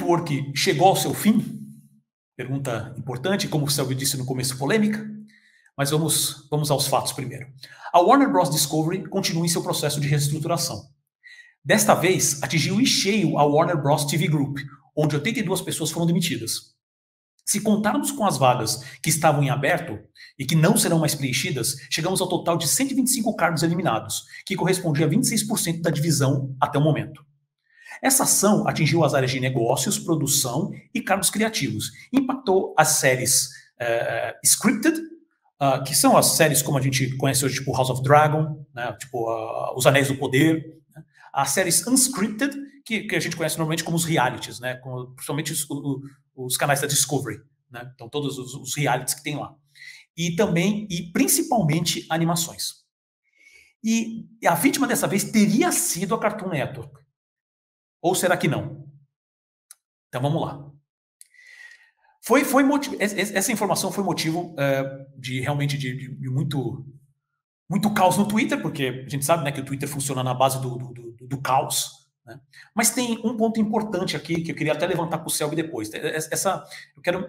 Network chegou ao seu fim? Pergunta importante, como o Selby disse no começo, polêmica. Mas vamos aos fatos primeiro. A Warner Bros. Discovery continua em seu processo de reestruturação. Desta vez, atingiu em cheio a Warner Bros. TV Group, onde 82 pessoas foram demitidas. Se contarmos com as vagas que estavam em aberto e que não serão mais preenchidas, chegamos ao total de 125 cargos eliminados, que correspondia a 26% da divisão até o momento. Essa ação atingiu as áreas de negócios, produção e cargos criativos. Impactou as séries scripted, que são as séries como a gente conhece hoje, tipo House of Dragon, né, tipo Os Anéis do Poder, né, as séries unscripted, que a gente conhece normalmente como os realities, né, principalmente os canais da Discovery, né, então todos os realities que tem lá. E também, e principalmente, animações. E a vítima dessa vez teria sido a Cartoon Network. Ou será que não? Então vamos lá. Essa informação foi motivo realmente de muito caos no Twitter, porque a gente sabe, né, que o Twitter funciona na base do caos. Né? Mas tem um ponto importante aqui que eu queria até levantar com o Selby depois. Eu quero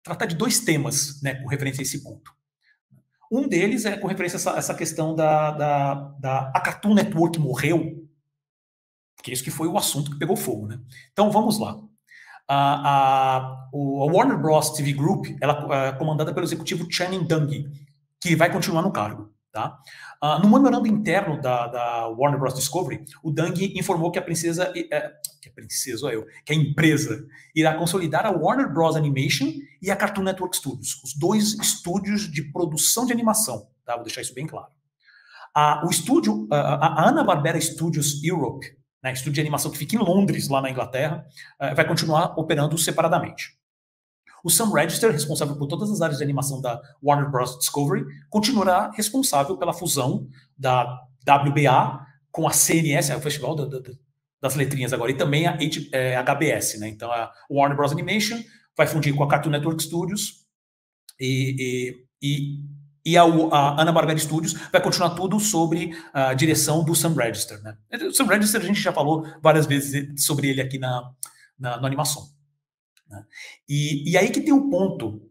tratar de dois temas, né, com referência a esse ponto. Um deles é com referência a essa questão a Cartoon Network morreu, porque isso que foi o assunto que pegou fogo. Né? Então vamos lá. A Warner Bros. TV Group, ela é comandada pelo executivo Channing Dungey, que vai continuar no cargo. Tá? No memorando interno da Warner Bros. Discovery, o Dungey informou que a empresa irá consolidar a Warner Bros. Animation e a Cartoon Network Studios, os dois estúdios de produção de animação. Tá? Vou deixar isso bem claro. O estúdio, a Hanna-Barbera Studios Europe, né, estúdio de animação que fica em Londres, lá na Inglaterra, vai continuar operando separadamente. O Sam Register, responsável por todas as áreas de animação da Warner Bros. Discovery, continuará responsável pela fusão da WBA com a CNS, o Festival das Letrinhas agora, e também a HBS. Né? Então, a Warner Bros. Animation vai fundir com a Cartoon Network Studios e a Hanna-Barbera Studios vai continuar tudo sobre a direção do Sam Register. Né? O Sam Register, a gente já falou várias vezes sobre ele aqui na animação. Né? E aí que tem um ponto,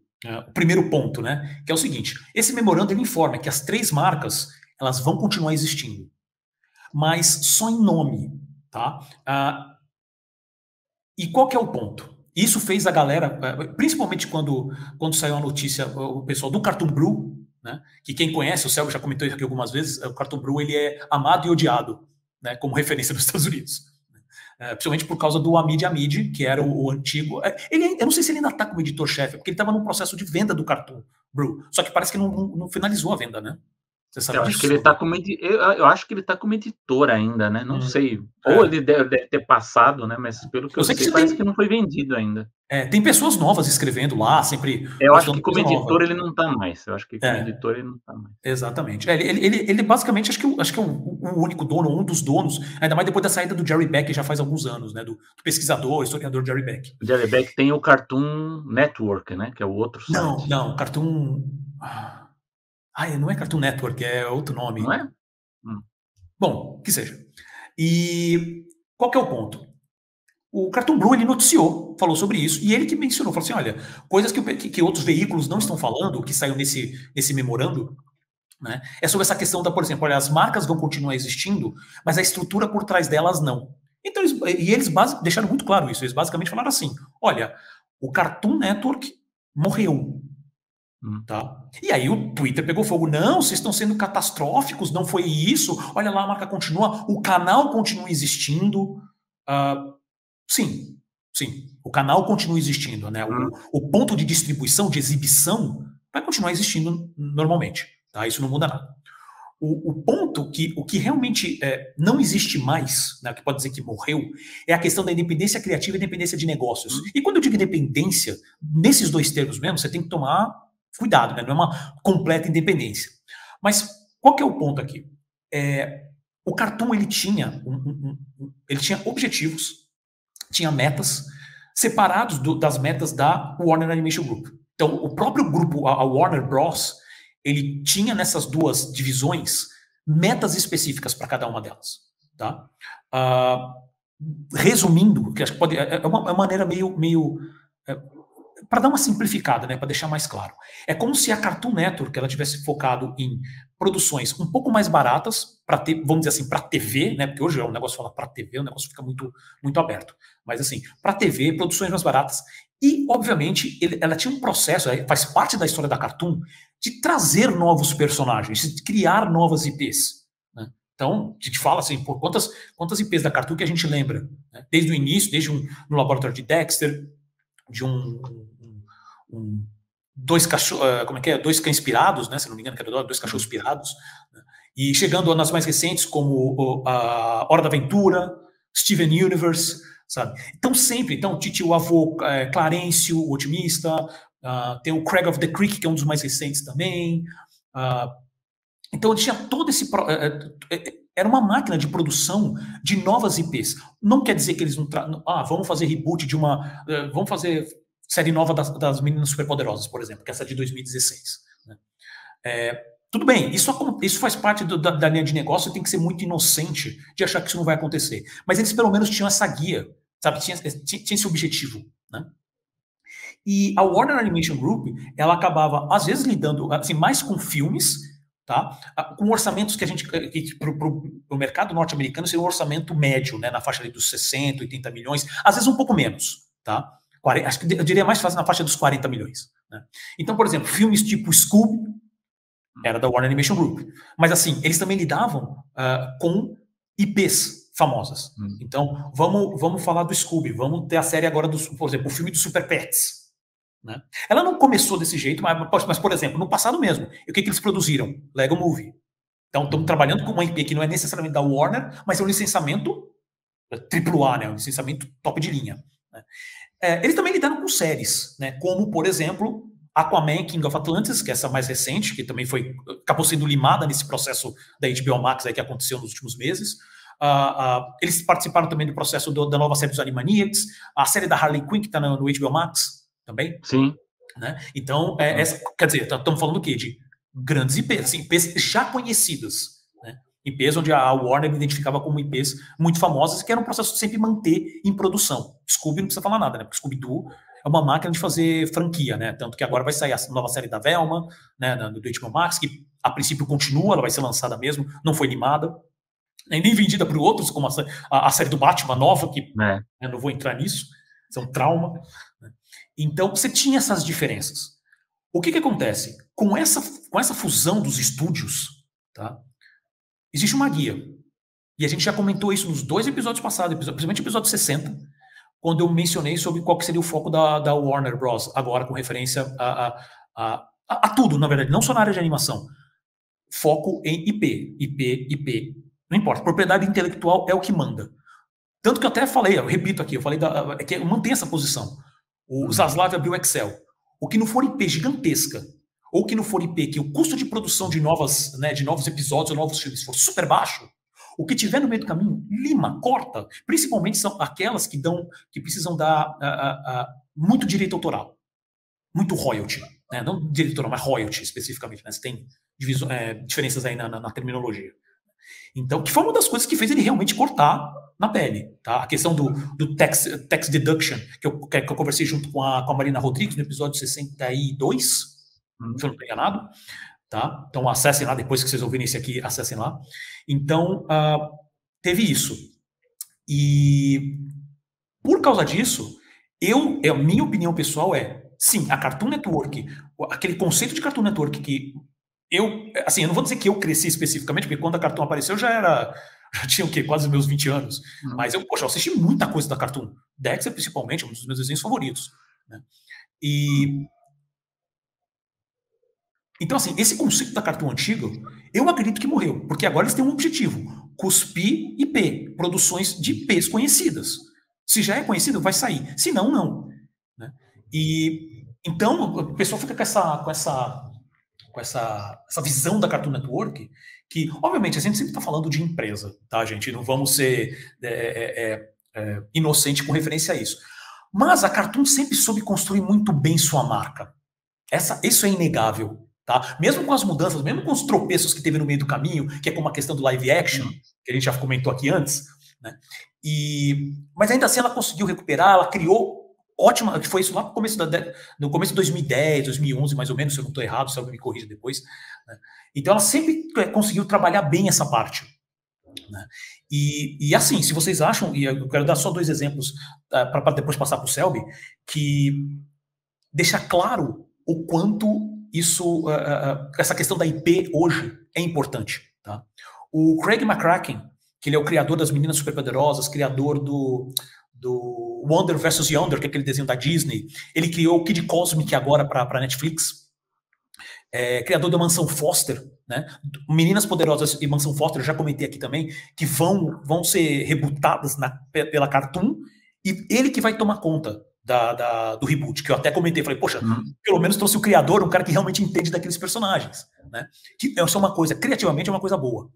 o primeiro ponto, né, que é o seguinte: esse memorando ele informa que as três marcas elas vão continuar existindo, mas só em nome. Tá? E qual que é o ponto? Isso fez a galera, principalmente quando saiu a notícia, o pessoal do Cartoon Brew, né, que quem conhece, o Selby já comentou isso aqui algumas vezes, o Cartoon Brew ele é amado e odiado, né, como referência nos Estados Unidos. Principalmente por causa do Hamid Hamid, que era o antigo... eu não sei se ele ainda está como editor-chefe, porque ele estava num processo de venda do Cartoon Brew, só que parece que não finalizou a venda, né? Você sabe eu acho que ele tá eu acho que ele está como editor ainda, né? Não sei. Ou ele deve ter passado, né? Mas pelo que eu sei parece que não foi vendido ainda. Tem pessoas novas escrevendo lá, sempre... Eu acho que como editor ele não está mais. Eu acho que como editor ele não está mais. Exatamente. Ele basicamente, acho que é o único dono, um dos donos, ainda mais depois da saída do Jerry Beck, já faz alguns anos, né? Do pesquisador, historiador Jerry Beck. O Jerry Beck tem o Cartoon Network, né? Que é o outro site. Não, Cartoon... não é Cartoon Network, é outro nome. Não é? Bom, que seja. E qual que é o ponto? O Cartoon Brew, ele noticiou, falou sobre isso, e ele que mencionou, falou assim, olha, coisas que outros veículos não estão falando, que saiu nesse memorando, né, é sobre essa questão da, por exemplo, olha, as marcas vão continuar existindo, mas a estrutura por trás delas não. Então, eles deixaram muito claro isso, eles basicamente falaram assim, olha, o Cartoon Network morreu. Tá? E aí o Twitter pegou fogo. Não, vocês estão sendo catastróficos, não foi isso. Olha lá, a marca continua, o canal continua existindo. Sim. O canal continua existindo. Né? O ponto de distribuição, de exibição, vai continuar existindo normalmente. Tá? Isso não muda nada. O ponto o que realmente não existe mais, né, que pode dizer que morreu, é a questão da independência criativa e independência de negócios. E quando eu digo independência, nesses dois termos mesmo, você tem que tomar cuidado, né? Não é uma completa independência. Mas qual que é o ponto aqui? O Cartoon ele tinha objetivos, tinha metas separados das metas da Warner Animation Group. Então, o próprio grupo, a Warner Bros., ele tinha nessas duas divisões metas específicas para cada uma delas. Tá? resumindo, que acho que pode, é uma maneira meio para dar uma simplificada, né, para deixar mais claro. É como se a Cartoon Network ela tivesse focado em produções um pouco mais baratas para ter, vamos dizer assim, para TV, né, porque hoje o negócio fala para TV, o negócio fica muito aberto. Mas assim, para TV, produções mais baratas e, obviamente, ela tinha um processo, faz parte da história da Cartoon, de trazer novos personagens, de criar novas IPs. Né? Então, a gente fala assim, por quantas IPs da Cartoon que a gente lembra? Né? Desde o início, no laboratório de Dexter, de dois cachorros, como é que é? Dois cães pirados, né? Se não me engano, que era dois cachorros pirados. Né? E chegando nas mais recentes, como a Hora da Aventura, Steven Universe, sabe? Então, o avô Clarencio, o otimista, tem o Craig of the Creek, que é um dos mais recentes também. Então, tinha todo esse... era uma máquina de produção de novas IPs. Não quer dizer que eles não... vamos fazer reboot de uma... vamos fazer série nova das Meninas Superpoderosas, por exemplo, que é essa de 2016. Né? Tudo bem, isso faz parte da linha de negócio, tem que ser muito inocente de achar que isso não vai acontecer. Mas eles pelo menos tinham essa guia, sabe? Tinha esse objetivo. Né? E a Warner Animation Group, ela acabava, às vezes, lidando assim, mais com filmes, tá? Com orçamentos que a gente, para o mercado norte-americano, seria um orçamento médio, né? Na faixa ali dos 60, 80 milhões, às vezes um pouco menos, tá? Acho que eu diria mais fácil na faixa dos 40 milhões. Né? Então, por exemplo, filmes tipo Scooby era da Warner Animation Group. Mas, assim, eles também lidavam com IPs famosas. Então, vamos falar do Scooby. Vamos ter a série agora, por exemplo, o filme do Super Pets. Né? Ela não começou desse jeito, mas, por exemplo, no passado mesmo, o que eles produziram? Lego Movie. Então, estamos trabalhando com uma IP que não é necessariamente da Warner, mas é um licenciamento AAA, né? Um licenciamento top de linha. Né? Eles também lidaram com séries, né? Como, por exemplo, Aquaman, King of Atlantis, que é essa mais recente, que também acabou sendo limada nesse processo da HBO Max aí que aconteceu nos últimos meses. Eles participaram também do processo da nova série dos Animaniacs, a série da Harley Quinn, que está no HBO Max também. Sim. Né? Então, quer dizer, estamos falando do quê? De grandes IPs, assim, IPs já conhecidas. IPs onde a Warner identificava como IPs muito famosas, que era um processo de sempre manter em produção. Scooby não precisa falar nada, né? Porque Scooby-Doo é uma máquina de fazer franquia, né? Tanto que agora vai sair a nova série da Velma, né? Do HBO Max, que a princípio continua, ela vai ser lançada mesmo, não foi limada, nem vendida para outros, como a série do Batman nova, que eu não vou entrar nisso, isso é um trauma. Né? Então, você tinha essas diferenças. O que acontece? Com essa fusão dos estúdios, tá? Existe uma guia. E a gente já comentou isso nos 2 episódios passados, principalmente o episódio 60, quando eu mencionei sobre qual que seria o foco da Warner Bros. Agora com referência a tudo, na verdade, não só na área de animação. Foco em IP. Não importa, propriedade intelectual é o que manda. Tanto que eu até falei, eu repito aqui, que eu mantenho essa posição. O Zaslav abriu o Excel. O que não for IP gigantesca, ou que não for IP, que o custo de produção de novos episódios ou novos filmes for super baixo, o que tiver no meio do caminho, lima, corta. Principalmente são aquelas que precisam dar muito direito autoral, muito royalty. Né? Não direito autoral, mas royalty especificamente. Né? Você tem diferenças aí na terminologia. Então, que foi uma das coisas que fez ele realmente cortar na pele. Tá? A questão do tax deduction, que eu conversei junto com a Marina Rodrigues no episódio 62, se eu não estou enganado, tá? Então acessem lá, depois que vocês ouvirem esse aqui, acessem lá. Então, teve isso. E por causa disso, a minha opinião pessoal sim, a Cartoon Network, aquele conceito de Cartoon Network que eu não vou dizer que eu cresci especificamente, porque quando a Cartoon apareceu já tinha o quê? Quase meus 20 anos. Mas eu assisti muita coisa da Cartoon. Dexter, principalmente, um dos meus desenhos favoritos. Né? Então, assim, esse conceito da Cartoon antigo, eu acredito que morreu, porque agora eles têm um objetivo: cuspir IP, produções de IPs conhecidas. Se já é conhecido, vai sair. Se não, não. Né? Então, o pessoal fica com essa visão da Cartoon Network, que, obviamente, a gente sempre está falando de empresa, tá, gente? Não vamos ser inocente com referência a isso. Mas a Cartoon sempre soube construir muito bem sua marca. Isso é inegável. Tá? Mesmo com as mudanças, mesmo com os tropeços que teve no meio do caminho, que é como a questão do live action, que a gente já comentou aqui antes, né? Mas ainda assim ela conseguiu recuperar, ela criou ótima, que foi isso lá no começo de 2010, 2011, mais ou menos, se eu não estou errado, se alguém me corrija depois, né? Então ela sempre conseguiu trabalhar bem essa parte, né? E assim, se vocês acham, e eu quero dar só 2 exemplos para depois passar para o Selby, que deixa claro o quanto isso, essa questão da IP hoje é importante. Tá? O Craig McCracken, que ele é o criador das Meninas Superpoderosas, criador do Wonder vs. Yonder, que é aquele desenho da Disney, ele criou o Kid Cosmic agora para a Netflix, criador da Mansão Foster, né? Meninas Poderosas e Mansão Foster, eu já comentei aqui também, que vão ser rebootadas pela Cartoon, e ele que vai tomar conta do reboot, que eu até comentei, falei, poxa, pelo menos trouxe o criador, um cara que realmente entende daqueles personagens, né? Que é só uma coisa, criativamente é uma coisa boa.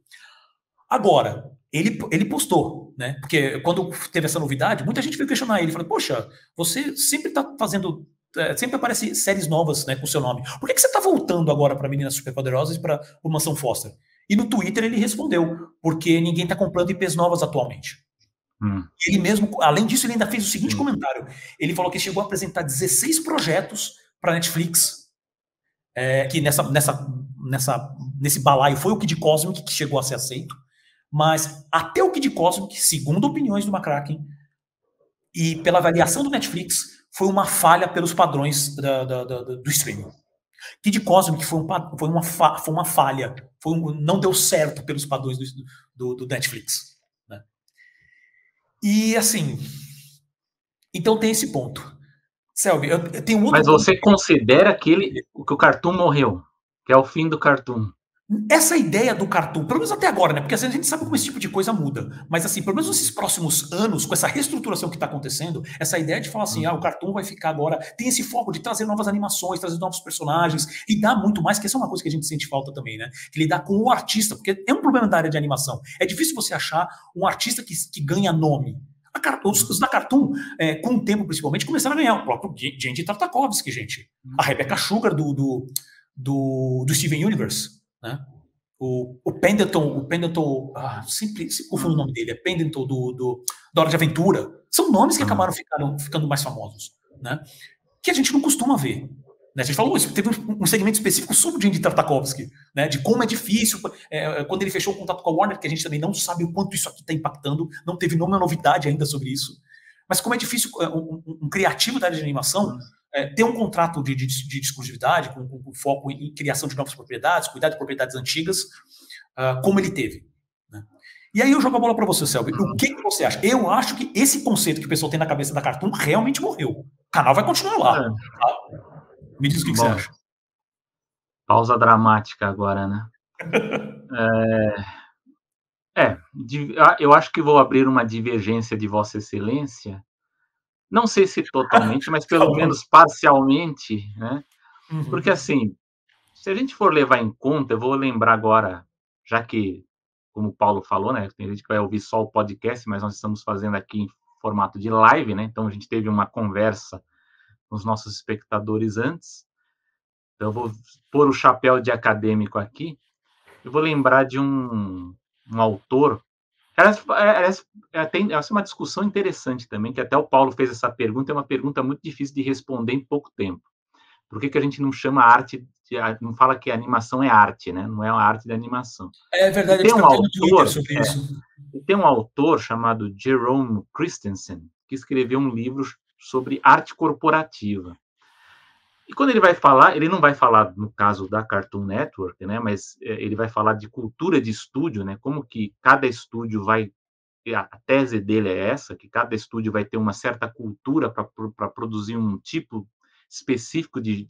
Agora, ele postou, né? Porque quando teve essa novidade, muita gente veio questionar ele, falou, poxa, você sempre tá fazendo, sempre aparece séries novas, né, com o seu nome. Por que você tá voltando agora para Meninas Superpoderosas e para o Mansão Foster? E no Twitter ele respondeu, porque ninguém tá comprando IPs novas atualmente. Ele mesmo, além disso, ele ainda fez o seguinte comentário. Ele falou que chegou a apresentar 16 projetos para Netflix, que nesse balaio foi o Kid Cosmic que chegou a ser aceito, mas até o Kid Cosmic, segundo opiniões do McCracken, e pela avaliação do Netflix, foi uma falha pelos padrões do streaming. Kid Cosmic foi uma falha, não deu certo pelos padrões do Netflix. Né? E assim, então tem esse ponto. Selby, eu tenho outro. Mas você considera que o Cartoon morreu, que é o fim do Cartoon? Essa ideia do Cartoon, pelo menos até agora, né? Porque às vezes a gente sabe como esse tipo de coisa muda. Mas assim, pelo menos nesses próximos anos, com essa reestruturação que está acontecendo, essa ideia de falar assim, o Cartoon vai ficar agora, tem esse foco de trazer novas animações, trazer novos personagens, e dá muito mais, que essa é uma coisa que a gente sente falta também, né? Que lidar com o artista, porque é um problema da área de animação. É difícil você achar um artista que ganha nome. Os da Cartoon, com o tempo principalmente, começaram a ganhar. O próprio Gendy Tartakovsky, gente. A Rebecca Sugar do Steven Universe. Né? O Pendleton, sempre confundo o nome dele, é Pendleton da Hora de Aventura. São nomes que acabaram ficando mais famosos, né? Que a gente não costuma ver. Né? A gente falou isso, teve um segmento específico sobre o Gendy Tartakovsky, né? De como é difícil, quando ele fechou o contato com a Warner, que a gente também não sabe o quanto isso aqui está impactando, não teve nenhuma novidade ainda sobre isso, mas como é difícil um criativo da área de animação ter um contrato de exclusividade, com foco em criação de novas propriedades, cuidar de propriedades antigas, como ele teve. Né? E aí eu jogo a bola para você, Selby. O que você acha? Eu acho que esse conceito que o pessoal tem na cabeça da Cartoon realmente morreu. O canal vai continuar lá. Tá? Me diz o que você acha. Pausa dramática agora, né? Eu acho que vou abrir uma divergência de Vossa Excelência. Não sei se totalmente, mas pelo menos parcialmente, né? Porque, assim, se a gente for levar em conta, eu vou lembrar agora, já que, como o Paulo falou, né? Tem gente que vai ouvir só o podcast, mas nós estamos fazendo aqui em formato de live, né? Então, a gente teve uma conversa com os nossos espectadores antes. Então, eu vou pôr o chapéu de acadêmico aqui. Eu vou lembrar de um autor. Essa é uma discussão interessante também, que até o Paulo fez essa pergunta, é uma pergunta muito difícil de responder em pouco tempo. Por que a gente não chama arte, não fala que a animação é arte, né? Não é uma arte de animação. É verdade, tem um autor chamado Jerome Christensen, que escreveu um livro sobre arte corporativa. E quando ele vai falar, ele não vai falar no caso da Cartoon Network, né? Mas ele vai falar de cultura de estúdio, né? Como que cada estúdio vai, a tese dele é essa, que cada estúdio vai ter uma certa cultura para produzir um tipo específico de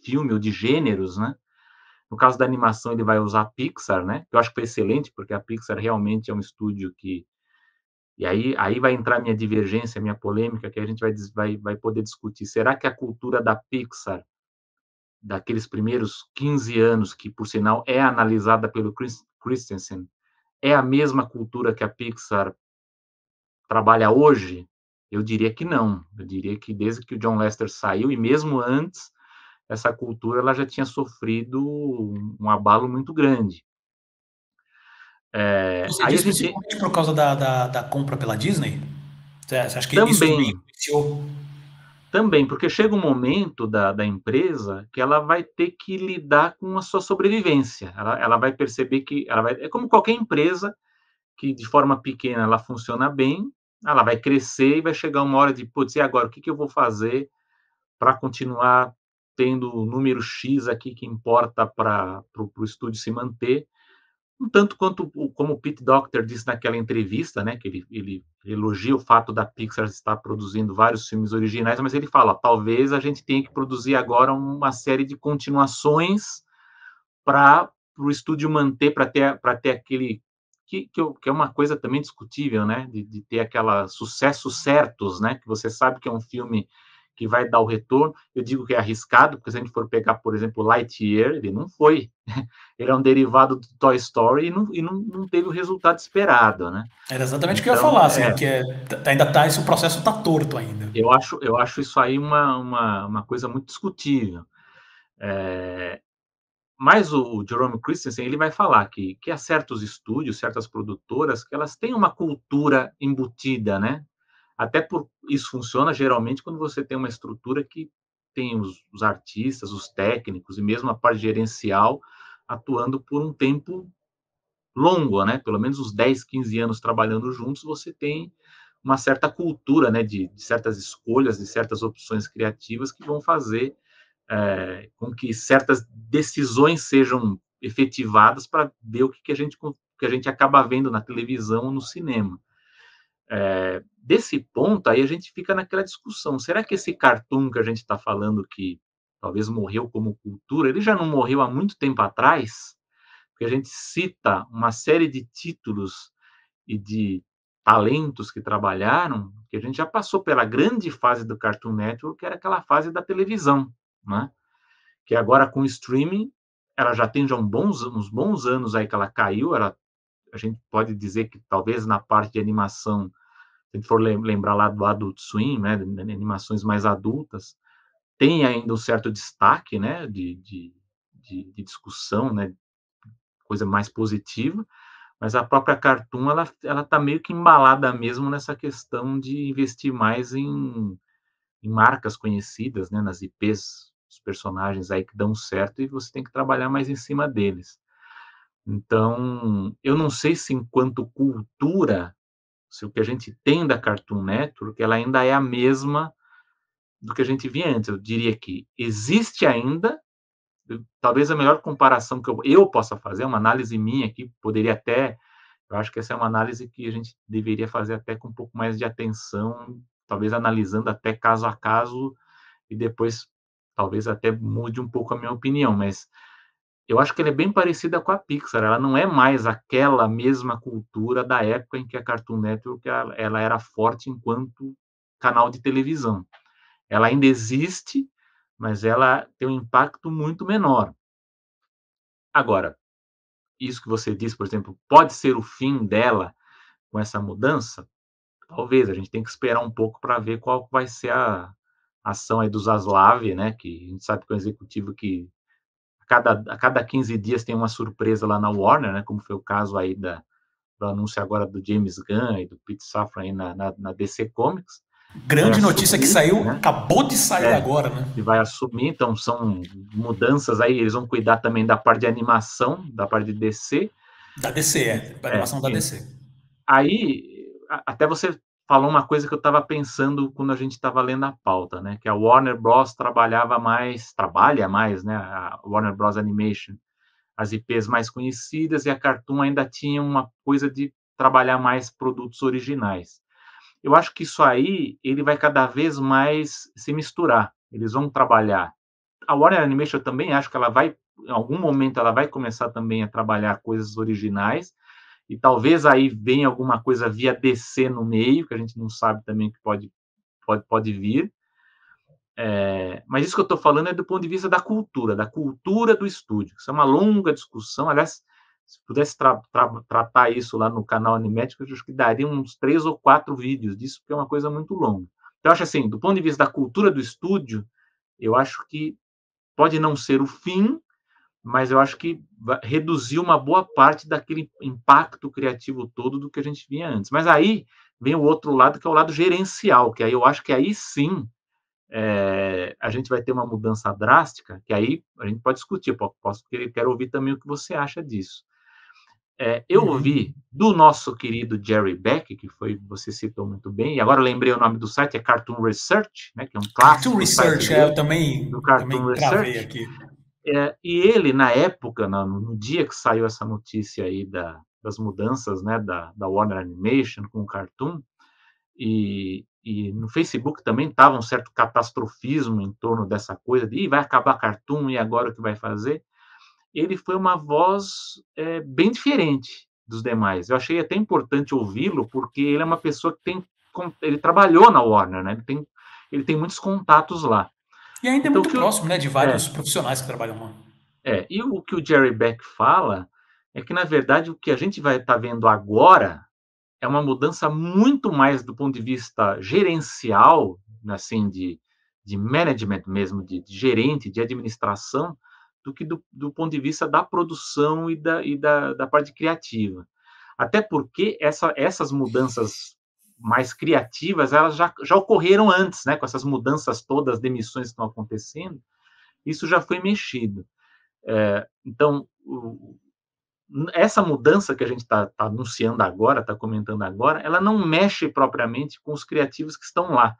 filme ou de gêneros, né? No caso da animação, ele vai usar a Pixar, né? Que eu acho que foi excelente, porque a Pixar realmente é um estúdio que... E aí vai entrar minha divergência, minha polêmica, que a gente vai poder discutir. Será que a cultura da Pixar, daqueles primeiros 15 anos, que, por sinal, é analisada pelo Christensen, é a mesma cultura que a Pixar trabalha hoje? Eu diria que não. Eu diria que desde que o John Lasseter saiu, e mesmo antes, essa cultura ela já tinha sofrido um abalo muito grande. Você Aí a diz gente principalmente por causa da compra pela Disney? Você acha que isso também também, influenciou? também, porque chega um momento da empresa que ela vai ter que lidar com a sua sobrevivência. Ela vai perceber que ela vai, é como qualquer empresa que de forma pequena ela funciona bem, ela vai crescer e vai chegar uma hora de, putz, e agora, o que que eu vou fazer para continuar tendo o número X aqui que importa para o estúdio se manter? Um tanto quanto, como o Pete Docter disse naquela entrevista, né, que ele elogia o fato da Pixar estar produzindo vários filmes originais, mas ele fala, talvez a gente tenha que produzir agora uma série de continuações para o estúdio manter, para ter aquele que é uma coisa também discutível, né? De ter aquela sucessos certos, né? Que você sabe que é um filme que vai dar o retorno. Eu digo que é arriscado, porque se a gente for pegar, por exemplo, Lightyear, ele não foi. Ele é um derivado do Toy Story e não teve o resultado esperado, né? Era exatamente o que eu ia Então, falar, assim, que ainda tá, esse processo tá torto ainda. eu acho isso aí uma coisa muito discutível. Mas o Jerome Christensen, ele vai falar que há certos estúdios, certas produtoras, que elas têm uma cultura embutida, né? Até por isso funciona geralmente quando você tem uma estrutura que tem os artistas, os técnicos e mesmo a parte gerencial atuando por um tempo longo, né? Pelo menos uns 10, 15 anos trabalhando juntos, você tem uma certa cultura, né? De certas escolhas, de certas opções criativas que vão fazer com que certas decisões sejam efetivadas para ver o que a gente acaba vendo na televisão ou no cinema. Desse ponto, aí a gente fica naquela discussão: será que esse cartoon que a gente está falando que talvez morreu como cultura, ele já não morreu há muito tempo atrás? Porque a gente cita uma série de títulos e de talentos que trabalharam, que a gente já passou pela grande fase do Cartoon Network, que era aquela fase da televisão, né? Que agora com o streaming, ela já tem já uns bons anos aí que ela caiu, a gente pode dizer que talvez na parte de animação, se a gente for lembrar lá do Adult Swim, né, de animações mais adultas, tem ainda um certo destaque, né, de discussão, né, coisa mais positiva, mas a própria Cartoon, ela tá meio que embalada mesmo nessa questão de investir mais em marcas conhecidas, né, nas IPs, os personagens aí que dão certo e você tem que trabalhar mais em cima deles. Então, eu não sei se enquanto cultura, se o que a gente tem da Cartoon Network, ela ainda é a mesma do que a gente via antes. Eu diria que existe ainda, talvez a melhor comparação que eu possa fazer, uma análise minha aqui, poderia até, eu acho que essa é uma análise que a gente deveria fazer até com um pouco mais de atenção, talvez analisando até caso a caso e depois talvez até mude um pouco a minha opinião, mas eu acho que ela é bem parecida com a Pixar, ela não é mais aquela mesma cultura da época em que a Cartoon Network ela era forte enquanto canal de televisão. Ela ainda existe, mas ela tem um impacto muito menor. Agora, isso que você disse, por exemplo, pode ser o fim dela com essa mudança? Talvez, a gente tem que esperar um pouco para ver qual vai ser a ação aí do Zaslav, né, que a gente sabe que é um executivo que a cada 15 dias tem uma surpresa lá na Warner, né, como foi o caso aí do anúncio agora do James Gunn e do Pete Safran aí na DC Comics, vai Grande notícia que assumir, saiu, né, acabou de sair é, agora, né? e vai assumir, então são mudanças aí, eles vão cuidar também da parte de animação, da parte de DC, Da DC, a animação da e DC. aí, até você falou uma coisa que eu estava pensando quando a gente estava lendo a pauta, né? Que a Warner Bros. Trabalha mais, né? A Warner Bros. Animation, as IPs mais conhecidas, e a Cartoon ainda tinha uma coisa de trabalhar mais produtos originais. Eu acho que isso aí, ele vai cada vez mais se misturar. Eles vão trabalhar. A Warner Animation eu também acho que ela vai, em algum momento, ela vai começar também a trabalhar coisas originais, e talvez aí venha alguma coisa via DC no meio, que a gente não sabe também que pode vir. Mas isso que eu estou falando é do ponto de vista da cultura do estúdio. Isso é uma longa discussão. Aliás, se pudesse tratar isso lá no canal Animética, eu acho que daria uns 3 ou 4 vídeos disso, porque é uma coisa muito longa. Então, eu acho assim, do ponto de vista da cultura do estúdio, eu acho que pode não ser o fim, mas eu acho que reduziu uma boa parte daquele impacto criativo todo do que a gente vinha antes. Mas aí vem o outro lado, que é o lado gerencial, que aí eu acho que aí sim a gente vai ter uma mudança drástica, que aí a gente pode discutir, quero ouvir também o que você acha disso. Eu ouvi Uhum. do nosso querido Jerry Beck, que foi, você citou muito bem, e agora eu lembrei o nome do site, é Cartoon Research, né, que é um Cartoon clássico site Research, eu dele, do Cartoon também cravei Research. aqui. E ele, na época, no dia que saiu essa notícia aí das mudanças, né, da Warner Animation com o Cartoon, e no Facebook também estava um certo catastrofismo em torno dessa coisa de vai acabar Cartoon e agora o que vai fazer? Ele foi uma voz bem diferente dos demais. Eu achei até importante ouvi-lo, porque ele é uma pessoa que ele trabalhou na Warner, né? Ele tem muitos contatos lá. E ainda é Então, o muito que próximo, né, de é, vários profissionais que trabalham lá. e o que o Jerry Beck fala é que, na verdade, o que a gente vai estar vendo agora é uma mudança muito mais do ponto de vista gerencial, assim, de management mesmo, de gerente, de administração, do que do ponto de vista da produção e da parte criativa. Até porque essas mudanças mais criativas, elas já ocorreram antes, né? Com essas mudanças todas, demissões que estão acontecendo, isso já foi mexido. Então, essa mudança que a gente está anunciando agora, está comentando agora, ela não mexe propriamente com os criativos que estão lá.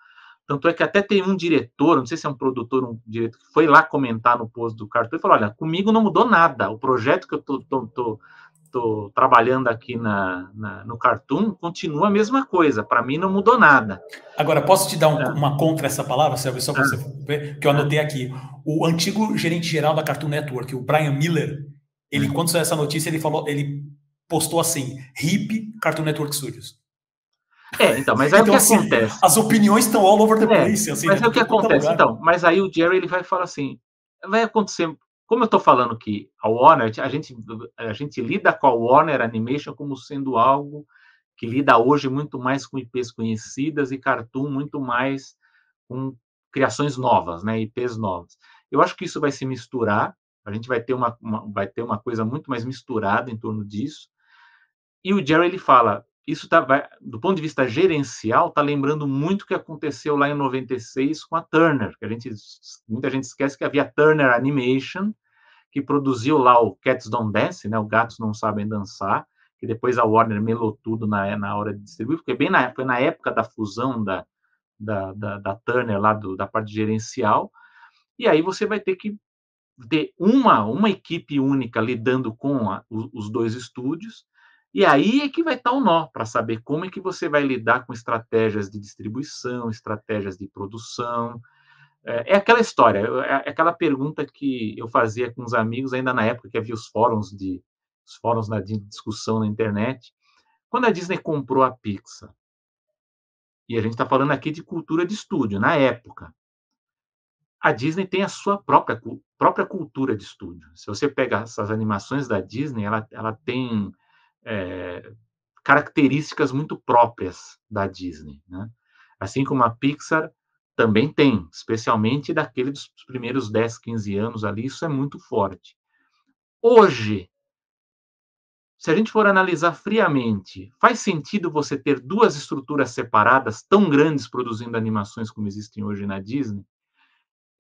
Tanto é que até tem um diretor, não sei se é um produtor, um diretor, que foi lá comentar no post do Cartoon e falou: olha, comigo não mudou nada. O projeto que eu estou trabalhando aqui no Cartoon continua a mesma coisa. Para mim não mudou nada. Agora, posso te dar É, uma contra essa palavra, Selby, só para você é, ver, que eu é, anotei aqui. O antigo gerente geral da Cartoon Network, o Brian Miller, ele, é. quando saiu essa notícia, ele postou assim, RIP Cartoon Network Studios. Então, mas aí o Então, que assim, acontece? as opiniões estão all over the É, place, assim, né? mas é Tá o que tudo quanto é acontece. lugar. Então, mas aí o Jerry ele vai falar assim, vai acontecer, como eu estou falando que a Warner, a gente lida com a Warner Animation como sendo algo que lida hoje muito mais com IPs conhecidas e Cartoon muito mais com criações novas, né, IPs novas. Eu acho que isso vai se misturar, a gente vai ter uma coisa muito mais misturada em torno disso. E o Jerry ele fala, isso do ponto de vista gerencial, está lembrando muito o que aconteceu lá em 96 com a Turner, que muita gente esquece que havia Turner Animation, que produziu lá o Cats Don't Dance, né, o Gatos Não Sabem Dançar, que depois a Warner melou tudo na hora de distribuir, porque foi na época da fusão da Turner, lá da parte gerencial, e aí você vai ter que ter uma equipe única lidando com os dois estúdios, e aí é que vai estar o nó, para saber como é que você vai lidar com estratégias de distribuição, estratégias de produção. É aquela história, é aquela pergunta que eu fazia com os amigos ainda na época que havia os fóruns de discussão na internet. Quando a Disney comprou a Pixar, e a gente está falando aqui de cultura de estúdio, na época, a Disney tem a sua própria cultura de estúdio. Se você pega essas animações da Disney, ela tem é, características muito próprias da Disney, né? Assim como a Pixar também tem, especialmente daquele dos primeiros 10, 15 anos ali, isso é muito forte. Hoje, se a gente for analisar friamente, faz sentido você ter duas estruturas separadas tão grandes produzindo animações como existem hoje na Disney?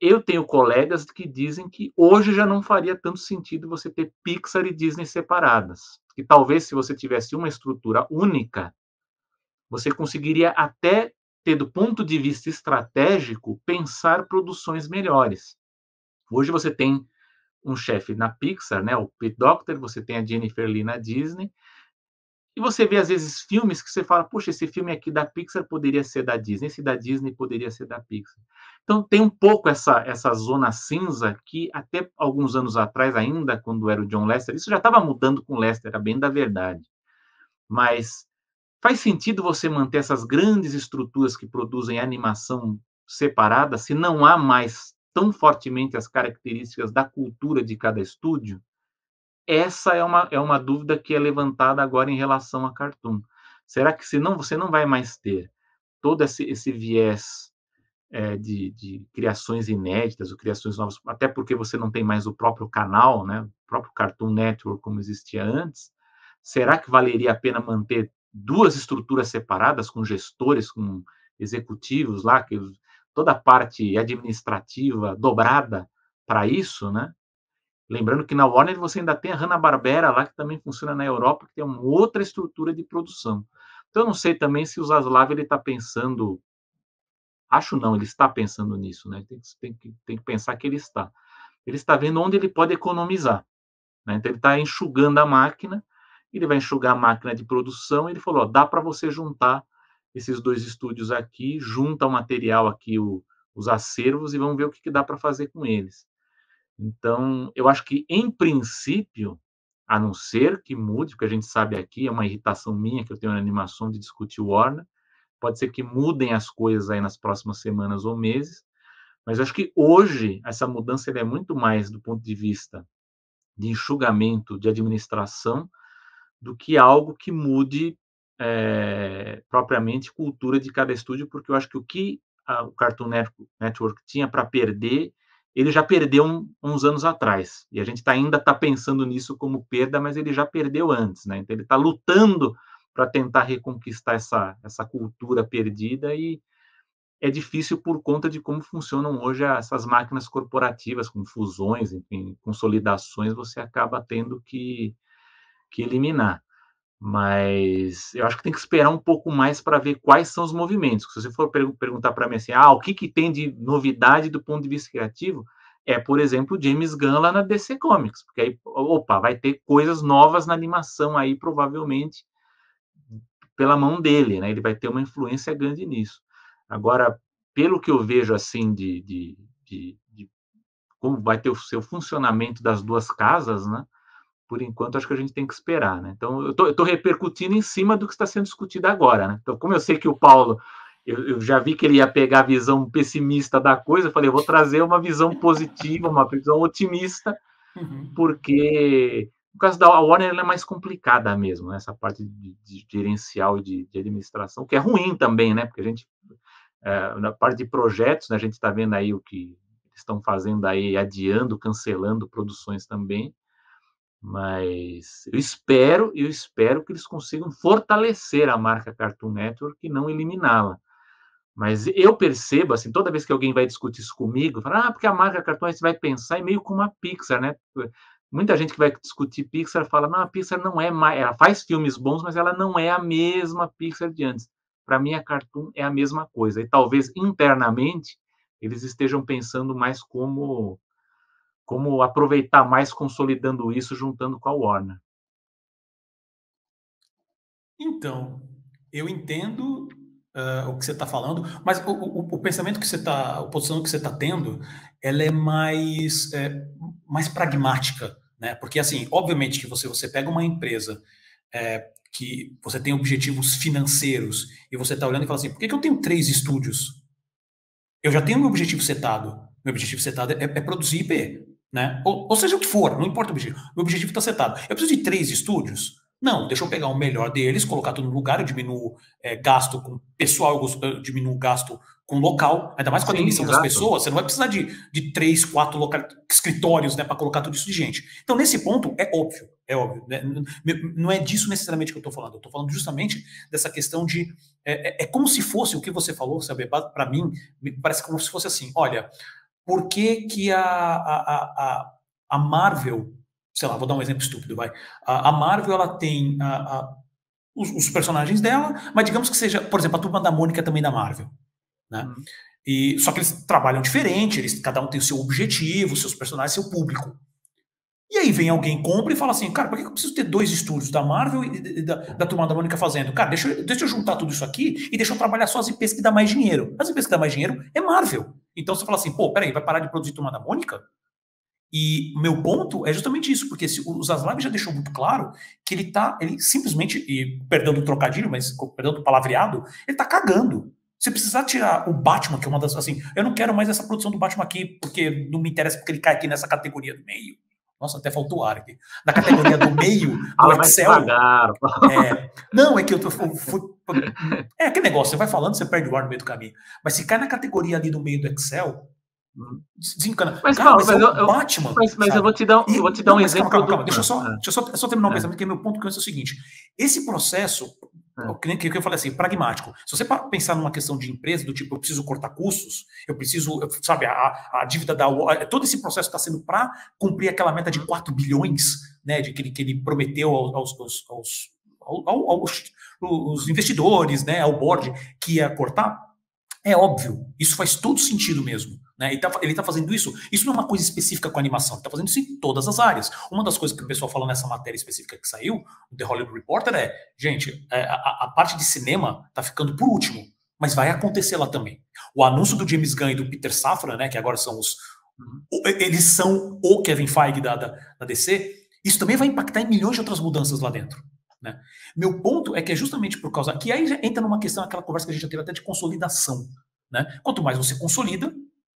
Eu tenho colegas que dizem que hoje já não faria tanto sentido você ter Pixar e Disney separadas. Que talvez se você tivesse uma estrutura única, você conseguiria até ter, do ponto de vista estratégico, pensar produções melhores. Hoje você tem um chefe na Pixar, né, o Pete Docter, você tem a Jennifer Lee na Disney, e você vê, às vezes, filmes que você fala, poxa, esse filme aqui da Pixar poderia ser da Disney, esse da Disney poderia ser da Pixar. Então, tem um pouco essa zona cinza que, até alguns anos atrás, ainda quando era o John Lasseter, isso já estava mudando com o Lasseter, a bem da verdade. Mas faz sentido você manter essas grandes estruturas que produzem animação separada, se não há mais tão fortemente as características da cultura de cada estúdio? Essa é uma dúvida que é levantada agora em relação a Cartoon. Será que, se não, você não vai mais ter todo esse viés de criações inéditas ou criações novas, até porque você não tem mais o próprio canal, né, o próprio Cartoon Network como existia antes. Será que valeria a pena manter duas estruturas separadas, com gestores, com executivos lá, que toda a parte administrativa dobrada para isso, né? Lembrando que na Warner você ainda tem a Hanna-Barbera lá, que também funciona na Europa, que tem uma outra estrutura de produção. Então, eu não sei também se o Zaslav está pensando. Acho não, ele está pensando nisso, né? Tem que pensar que ele está. Ele está vendo onde ele pode economizar. Né? Então, ele está enxugando a máquina, ele vai enxugar a máquina de produção, e ele falou: ó, dá para você juntar esses dois estúdios aqui, junta o material aqui, os acervos, e vamos ver o que dá para fazer com eles. Então, eu acho que, em princípio, a não ser que mude, porque a gente sabe aqui, é uma irritação minha que eu tenho na animação de discutir o Warner, pode ser que mudem as coisas aí nas próximas semanas ou meses, mas eu acho que hoje essa mudança é muito mais do ponto de vista de enxugamento de administração do que algo que mude propriamente cultura de cada estúdio, porque eu acho que o que o Cartoon Network tinha para perder, ele já perdeu uns anos atrás. E a gente ainda está pensando nisso como perda, mas ele já perdeu antes, né? Então ele está lutando para tentar reconquistar essa cultura perdida, e é difícil por conta de como funcionam hoje essas máquinas corporativas, com fusões, enfim, consolidações, você acaba tendo que eliminar. Mas eu acho que tem que esperar um pouco mais para ver quais são os movimentos. Se você for perguntar para mim assim, o que tem de novidade do ponto de vista criativo, por exemplo, o James Gunn lá na DC Comics, porque aí, opa, vai ter coisas novas na animação aí, provavelmente, pela mão dele, né? Ele vai ter uma influência grande nisso. Agora, pelo que eu vejo, assim, de como vai ter o seu funcionamento das duas casas, né? Por enquanto, acho que a gente tem que esperar, né? Então, eu tô repercutindo em cima do que está sendo discutido agora, né? Então, como eu sei que o Paulo, eu já vi que ele ia pegar a visão pessimista da coisa, eu falei, eu vou trazer uma visão positiva, uma visão otimista, porque no caso da Warner ela é mais complicada mesmo, né? Essa parte de gerencial e de administração, que é ruim também, né? Porque a gente, na parte de projetos, né, a gente está vendo aí o que estão fazendo aí, adiando, cancelando produções também. Mas eu espero que eles consigam fortalecer a marca Cartoon Network e não eliminá-la. Mas eu percebo, assim, toda vez que alguém vai discutir isso comigo, fala, porque a marca Cartoon Network vai pensar em meio como a Pixar, né? Muita gente que vai discutir Pixar fala, não, a Pixar não é mais, ela faz filmes bons, mas ela não é a mesma Pixar de antes. Para mim, a Cartoon é a mesma coisa. E talvez internamente eles estejam pensando mais como aproveitar mais consolidando isso, juntando com a Warner. Então, eu entendo o que você está falando, mas o pensamento que você está, a posição que você está tendo, ela é mais pragmática, né? Porque, assim, obviamente que você pega uma empresa que você tem objetivos financeiros e você está olhando e fala assim, por que eu tenho 3 estúdios? Eu já tenho meu objetivo setado. Meu objetivo setado é produzir IP, né? Ou seja o que for, não importa o objetivo. Meu objetivo está setado. Eu preciso de 3 estúdios? Não, deixa eu pegar o melhor deles, colocar tudo no lugar, eu diminuo gasto com pessoal, eu diminuo gasto com local, ainda mais com a demissão das pessoas, você não vai precisar de 3, 4 escritórios, né, para colocar tudo isso de gente. Então, nesse ponto, é óbvio, né? Não é disso necessariamente que eu estou falando, eu estou falando justamente dessa questão de. É como se fosse o que você falou, sabe? Para mim, me parece como se fosse assim: olha, por que a Marvel, sei lá, vou dar um exemplo estúpido, vai. A Marvel, ela tem os personagens dela, mas digamos que seja, por exemplo, a Turma da Mônica também da Marvel, né? Só que eles trabalham diferente, cada um tem o seu objetivo, seus personagens, seu público. E aí vem alguém, compra e fala assim, cara, por que eu preciso ter 2 estúdios da Marvel e da Turma da Mônica fazendo? Cara, deixa eu juntar tudo isso aqui e deixa eu trabalhar só as IPs que dá mais dinheiro. As IPs que dá mais dinheiro é Marvel. Então você fala assim, peraí, vai parar de produzir Turma da Mônica? E meu ponto é justamente isso, porque o Zaslav já deixou muito claro que ele simplesmente, e perdão do trocadilho, mas perdão do palavreado, ele tá cagando. Se precisar tirar o Batman, que é uma das, assim, eu não quero mais essa produção do Batman aqui, porque não me interessa porque ele cai aqui nessa categoria do meio. Nossa, até faltou ar aqui. Na categoria do meio, do Fala Excel. Mais devagar. Não, é que é aquele negócio, você vai falando, você perde o ar no meio do caminho. Mas se cai na categoria ali do meio do Excel, desencana. Mas, cara, Paulo, mas é o Batman. Mas eu vou te dar, um exemplo. Calma. Deixa eu só terminar o pensamento, que meu ponto com isso é o seguinte. Esse processo, que eu falei assim, pragmático. Se você pensar numa questão de empresa, do tipo, eu preciso cortar custos, eu preciso, sabe, a dívida todo esse processo está sendo para cumprir aquela meta de 4 bilhões, né, de que ele prometeu aos investidores, né, ao board, que ia cortar. É óbvio, isso faz todo sentido mesmo. Né? Ele tá fazendo isso. Isso não é uma coisa específica com a animação, ele está fazendo isso em todas as áreas. Uma das coisas que o pessoal falou nessa matéria específica que saiu, o The Hollywood Reporter, gente, a parte de cinema está ficando por último, mas vai acontecer lá também. O anúncio do James Gunn e do Peter Safran, né, que agora são eles são o Kevin Feige da DC, isso também vai impactar em milhões de outras mudanças lá dentro. Né? Meu ponto é que é justamente por causa que aí já entra numa questão, aquela conversa que a gente já teve até de consolidação. Né? Quanto mais você consolida,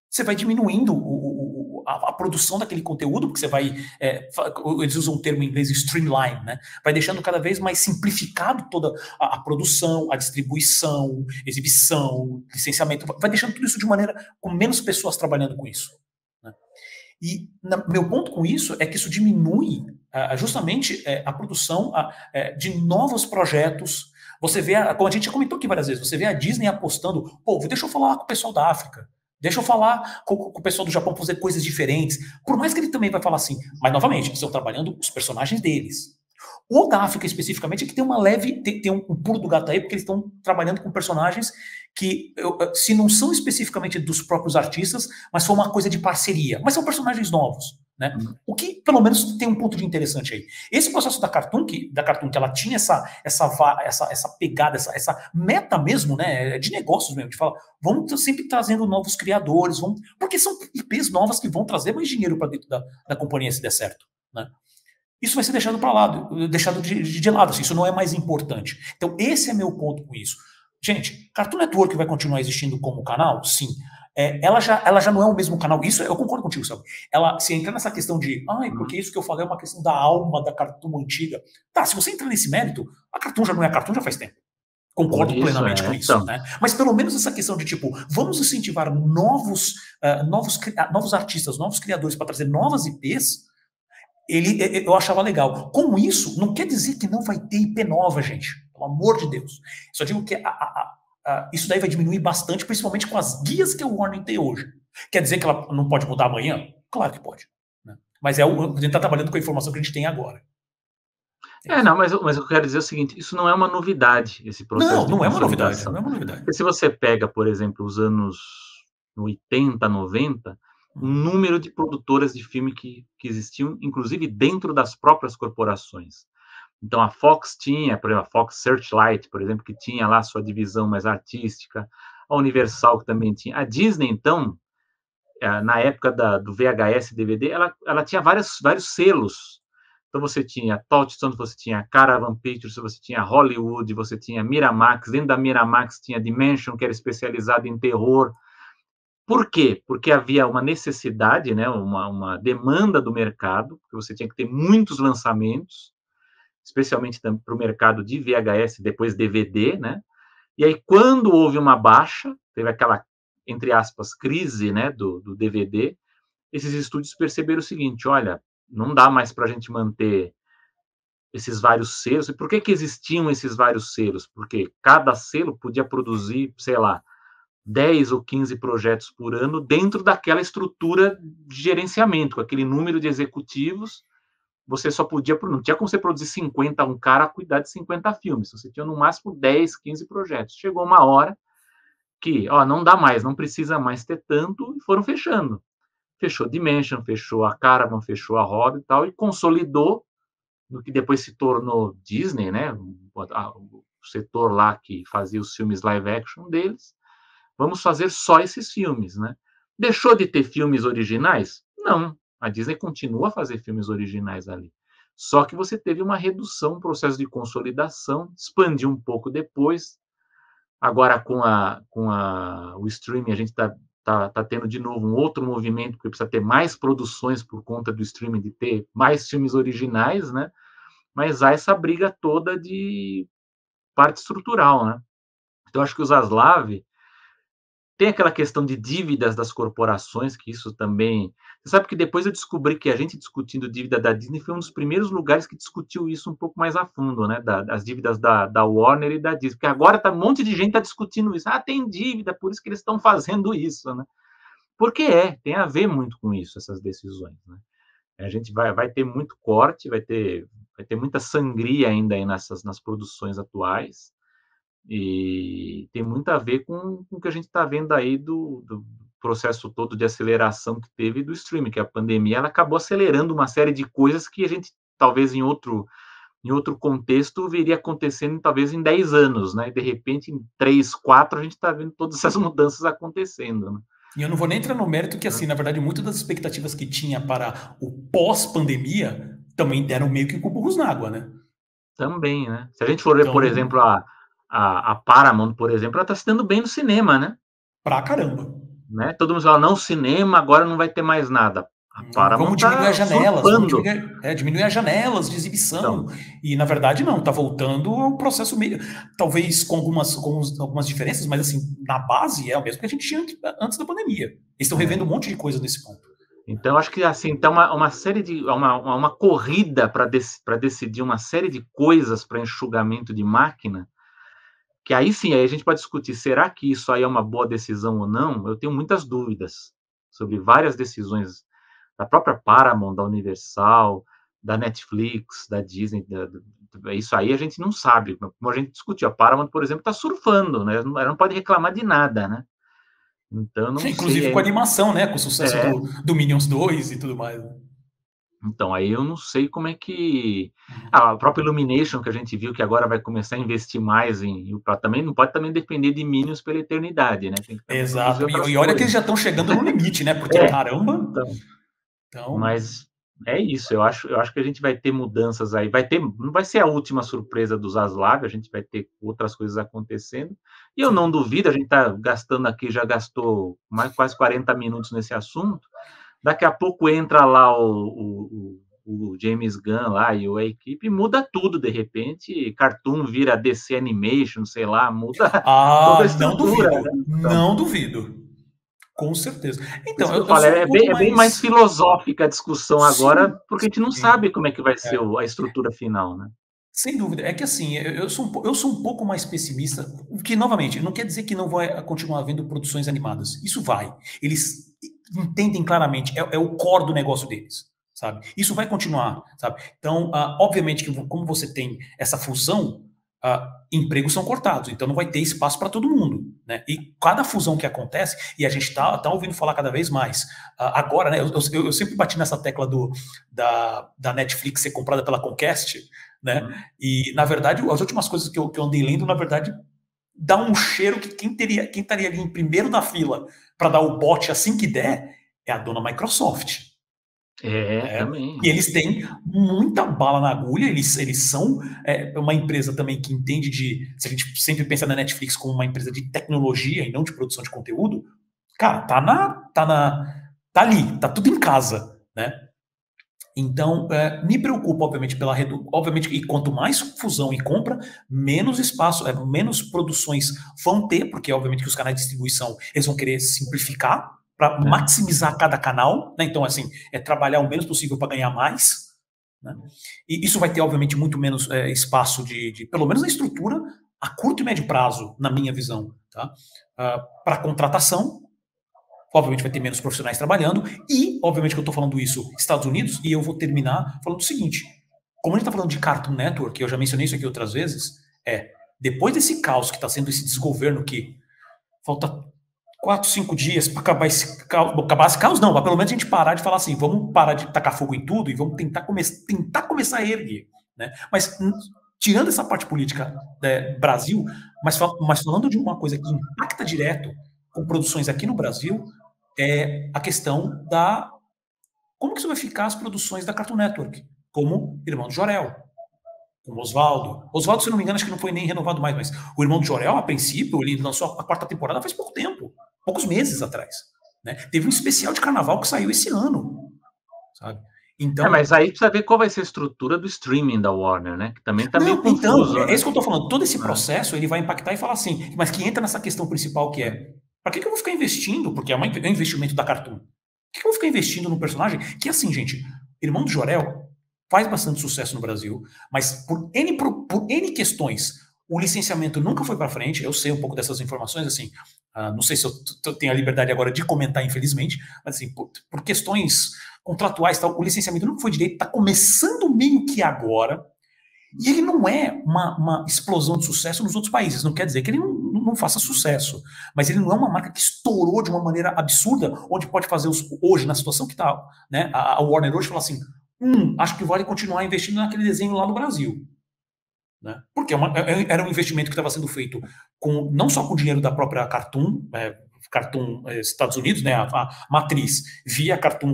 você vai diminuindo a produção daquele conteúdo, porque você vai, eles usam um termo em inglês, streamline, né? Vai deixando cada vez mais simplificado toda a produção, a distribuição, exibição, licenciamento, vai deixando tudo isso de maneira com menos pessoas trabalhando com isso. Né? E meu ponto com isso é que isso diminui justamente a produção de novos projetos. Você vê, como a gente já comentou aqui várias vezes, você vê a Disney apostando, deixa eu falar com o pessoal da África, deixa eu falar com o pessoal do Japão para fazer coisas diferentes. Por mais que ele também vai falar assim, mas novamente, eles estão trabalhando os personagens deles. O da África especificamente é que tem uma leve, tem um pulo do gato aí, porque eles estão trabalhando com personagens que, se não são especificamente dos próprios artistas, mas foi uma coisa de parceria, mas são personagens novos. Né? O que, pelo menos, tem um ponto de interessante aí. Esse processo da Cartoon, que ela tinha essa pegada, essa meta mesmo, né, de negócios mesmo, de falar, vamos sempre trazendo novos criadores, porque são IPs novas que vão trazer mais dinheiro para dentro da companhia se der certo. Né? Isso vai ser deixado para lado, deixado de lado, assim, isso não é mais importante. Então, esse é meu ponto com isso. Gente, Cartoon Network vai continuar existindo como canal? Sim. Ela já não é o mesmo canal. Isso eu concordo contigo, sabe? Se entrar nessa questão de, porque isso que eu falei é uma questão da alma da Cartoon antiga. Tá, se você entrar nesse mérito, a Cartoon já não é a Cartoon já faz tempo. Concordo plenamente com isso. Então. Né? Mas pelo menos essa questão de, tipo, vamos incentivar novos artistas, novos criadores para trazer novas IPs, eu achava legal. Com isso, não quer dizer que não vai ter IP nova, gente. Pelo amor de Deus. Só digo que isso daí vai diminuir bastante, principalmente com as guias que o Warner tem hoje. Quer dizer que ela não pode mudar amanhã? Claro que pode. Né? Mas a gente está trabalhando com a informação que a gente tem agora. Mas eu quero dizer o seguinte, isso não é uma novidade, esse processo não é uma novidade. Porque se você pega, por exemplo, os anos 80, 90, o número de produtoras de filme que existiam, inclusive dentro das próprias corporações. Então, a Fox tinha, por exemplo, a Fox Searchlight, por exemplo, que tinha lá sua divisão mais artística, a Universal, que também tinha. A Disney, então, na época do VHS e DVD, ela tinha vários selos. Então, você tinha Touchstone, você tinha Caravan Pictures, você tinha Hollywood, você tinha Miramax. Dentro da Miramax tinha Dimension, que era especializada em terror. Por quê? Porque havia uma necessidade, né, uma demanda do mercado, porque você tinha que ter muitos lançamentos, especialmente para o mercado de VHS, depois DVD, né? E aí, quando houve uma baixa, teve aquela, entre aspas, crise, né, do DVD, esses estúdios perceberam o seguinte, olha, não dá mais para a gente manter esses vários selos. E por que existiam esses vários selos? Porque cada selo podia produzir, sei lá, 10 ou 15 projetos por ano dentro daquela estrutura de gerenciamento, com aquele número de executivos. Você só podia, não tinha como você produzir 50, um cara cuidar de 50 filmes, você tinha no máximo 10, 15 projetos. Chegou uma hora que, não dá mais, não precisa mais ter tanto, e foram fechando. Fechou Dimension, fechou a Caravan, fechou a Roda e tal, e consolidou no que depois se tornou Disney, né? O setor lá que fazia os filmes live action deles. Vamos fazer só esses filmes, né? Deixou de ter filmes originais? Não. A Disney continua a fazer filmes originais ali. Só que você teve uma redução, um processo de consolidação, expandiu um pouco depois. Agora, com o streaming, a gente está tá tendo de novo um outro movimento, porque precisa ter mais produções por conta do streaming, de ter mais filmes originais, né? Mas há essa briga toda de parte estrutural, né? Então, acho que o Zaslav tem aquela questão de dívidas das corporações, que isso também... Você sabe que depois eu descobri que a gente discutindo dívida da Disney foi um dos primeiros lugares que discutiu isso um pouco mais a fundo, né? As dívidas da Warner e da Disney. Porque agora um monte de gente está discutindo isso. Ah, tem dívida, por isso que eles estão fazendo isso, né? Porque tem a ver muito com isso, essas decisões, né? A gente vai ter muito corte, vai ter muita sangria ainda aí nas produções atuais, e tem muito a ver com o que a gente está vendo aí do processo todo de aceleração que teve do streaming, que a pandemia ela acabou acelerando uma série de coisas que a gente, talvez em outro contexto, veria acontecendo talvez em 10 anos, né? E de repente, em 3, 4, a gente está vendo todas essas mudanças acontecendo, né? E eu não vou nem entrar no mérito que, assim, na verdade, muitas das expectativas que tinha para o pós-pandemia também deram meio que com burros na água, né? Também, né? Se a gente for ver, por exemplo, a Paramount, por exemplo, ela está se dando bem no cinema, né? Pra caramba. Né? Todo mundo fala, não, cinema, agora não vai ter mais nada. A Paramount vamos diminuir as janelas, diminuir as janelas de exibição. Então, e, na verdade, não, está voltando ao processo meio... Talvez com algumas diferenças, mas, assim, na base é o mesmo que a gente tinha antes da pandemia. Eles estão revendo um monte de coisa nesse ponto. Então, acho que, assim, então uma série de... Uma corrida para decidir uma série de coisas para enxugamento de máquina, que aí sim, aí a gente pode discutir, será que isso aí é uma boa decisão ou não? Eu tenho muitas dúvidas sobre várias decisões da própria Paramount, da Universal, da Netflix, da Disney, isso aí a gente não sabe. Como a gente discutiu, a Paramount, por exemplo, está surfando, né? Ela não pode reclamar de nada, né? Então, não inclusive sei, com a animação, né? Com o sucesso do Minions 2 e tudo mais. Então, aí eu não sei como é que... a própria Illumination, que a gente viu que agora vai começar a investir mais também não pode também depender de Minions pela eternidade, né? Tem que exato. E olha que eles já estão chegando no limite, né? Porque, caramba... Então... Mas é isso, eu acho que a gente vai ter mudanças aí. Não vai ser a última surpresa dos Zaslav, a gente vai ter outras coisas acontecendo. E eu não duvido, a gente está gastando aqui, já gastou quase 40 minutos nesse assunto. Daqui a pouco entra lá o James Gunn lá e a equipe, muda tudo de repente, Cartoon vira DC Animation, sei lá, muda toda a estrutura. Não duvido, né? Não duvido. Com certeza. Então, eu falo, bem mais filosófica a discussão agora, porque a gente não sabe como é que vai ser a estrutura final, né? Sem dúvida. É que assim, eu sou um pouco mais pessimista, que, novamente, não quer dizer que não vai continuar havendo produções animadas. Isso vai. Eles entendem claramente, é o core do negócio deles, sabe? Isso vai continuar, sabe? Então, obviamente que como você tem essa fusão, empregos são cortados, então não vai ter espaço para todo mundo, né? E cada fusão que acontece, e a gente tá ouvindo falar cada vez mais, agora, né? Eu sempre bati nessa tecla da Netflix ser comprada pela Comcast, né? E, na verdade, as últimas coisas que eu andei lendo, na verdade, dá um cheiro que quem estaria ali em primeiro na fila para dar o bote assim que der é a dona Microsoft. Também. E eles têm muita bala na agulha, eles são uma empresa também que entende se a gente sempre pensa na Netflix como uma empresa de tecnologia e não de produção de conteúdo, cara, tá ali, tá tudo em casa, né? Então, me preocupa, obviamente, obviamente, e quanto mais fusão e compra, menos espaço, menos produções vão ter, porque, obviamente, que os canais de distribuição, eles vão querer simplificar para maximizar cada canal, né? Então, assim, trabalhar o menos possível para ganhar mais, né? E isso vai ter, obviamente, muito menos espaço pelo menos na estrutura, a curto e médio prazo, na minha visão, tá? Para contratação, obviamente vai ter menos profissionais trabalhando, e, obviamente que eu estou falando isso Estados Unidos, e eu vou terminar falando o seguinte, como a gente está falando de Cartoon Network, eu já mencionei isso aqui outras vezes, depois desse caos que está sendo esse desgoverno que falta 4, 5 dias para acabar esse caos, não, mas pelo menos a gente parar de falar assim, vamos parar de tacar fogo em tudo e vamos tentar começar a erguer, né? Mas tirando essa parte política Brasil, mas falando de uma coisa que impacta direto com produções aqui no Brasil, é a questão como que isso vai ficar as produções da Cartoon Network, como Irmão do Jorel, como Oswaldo. Oswaldo, se não me engano, acho que não foi nem renovado mais, mas o Irmão do Jorel, a princípio, ele lançou a 4ª temporada faz pouco tempo, poucos meses atrás. né? Teve um especial de carnaval que saiu esse ano, sabe? Então, mas aí precisa ver qual vai ser a estrutura do streaming da Warner, né? Que também está meio confuso. Então, é isso que eu estou falando. Todo esse processo, ele vai impactar e falar assim, mas que entra nessa questão principal que é, para que eu vou ficar investindo? Porque é um investimento da Cartoon. Por que eu vou ficar investindo num personagem que, assim, gente, Irmão do Jorel faz bastante sucesso no Brasil, mas por N questões, o licenciamento nunca foi para frente. Eu sei um pouco dessas informações, assim, não sei se eu tenho a liberdade agora de comentar, infelizmente, mas assim, por questões contratuais, tal, o licenciamento nunca foi direito, está começando meio que agora, e ele não é uma explosão de sucesso nos outros países. Não quer dizer que ele não faça sucesso, mas ele não é uma marca que estourou de uma maneira absurda, onde pode fazer hoje, na situação que está, né, a Warner hoje fala assim, acho que vale continuar investindo naquele desenho lá no Brasil. Né? Porque era um investimento que estava sendo feito não só com o dinheiro da própria Cartoon, Cartoon Estados Unidos, né, a matriz, via Cartoon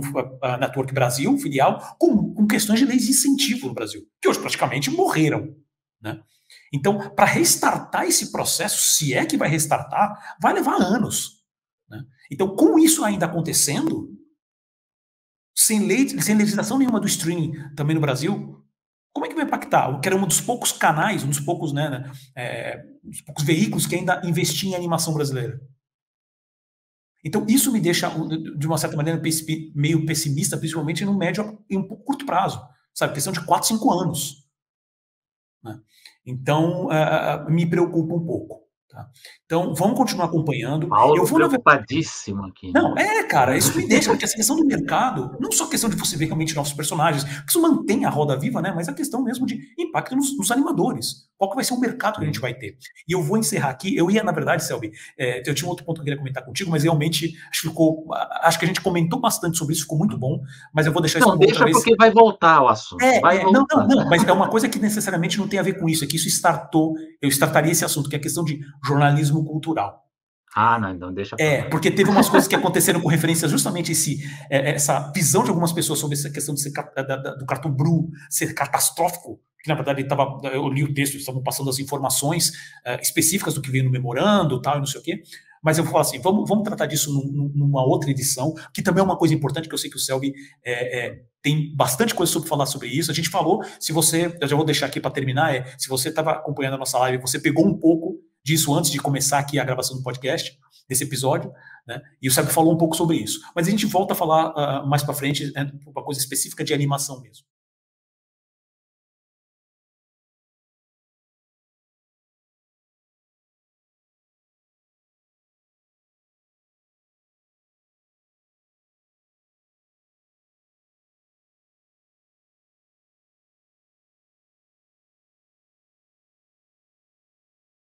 Network Brasil, filial, com questões de leis de incentivo no Brasil, que hoje praticamente morreram. Né? Então, para restartar esse processo, se é que vai restartar, vai levar anos. Né? Então, com isso ainda acontecendo, sem legislação nenhuma do streaming também no Brasil, como é que vai impactar? Que era um dos poucos canais, um dos poucos, dos poucos veículos que ainda investiam em animação brasileira. Então, isso me deixa, de uma certa maneira, meio pessimista, principalmente no médio e um pouco curto prazo. Sabe? Questão de 4, 5 anos. Né? Então, me preocupa um pouco. Tá? Então, vamos continuar acompanhando. Paulo preocupadíssimo aqui. Né? Não, cara, isso me deixa, porque essa questão do mercado, não só a questão de você ver realmente novos personagens, que isso mantém a roda viva, né? Mas a questão mesmo de impacto nos animadores. Qual que vai ser o mercado que a gente vai ter? E eu vou encerrar aqui. Eu ia, na verdade, Selby, eu tinha um outro ponto que eu queria comentar contigo, mas realmente acho que a gente comentou bastante sobre isso, ficou muito bom, mas eu vou deixar isso para outra vez. Não, deixa porque vai voltar o assunto. Não, mas é uma coisa que necessariamente não tem a ver com isso, é que isso eu startaria esse assunto, que é a questão de jornalismo cultural. Não, então deixa. Porque teve umas coisas que aconteceram com referência justamente essa visão de algumas pessoas sobre essa questão de do Cartoon Brew ser catastrófico, que na verdade eu li o texto, estavam passando as informações específicas do que veio no memorando, tal, e não sei o quê, mas eu vou falar assim, vamos tratar disso numa outra edição, que também é uma coisa importante, que eu sei que o Selby tem bastante coisa sobre falar sobre isso. A gente falou, eu já vou deixar aqui para terminar, se você estava acompanhando a nossa live, você pegou um pouco disso antes de começar aqui a gravação do podcast, desse episódio, né? E o Selby falou um pouco sobre isso. Mas a gente volta a falar mais para frente, uma coisa específica de animação mesmo.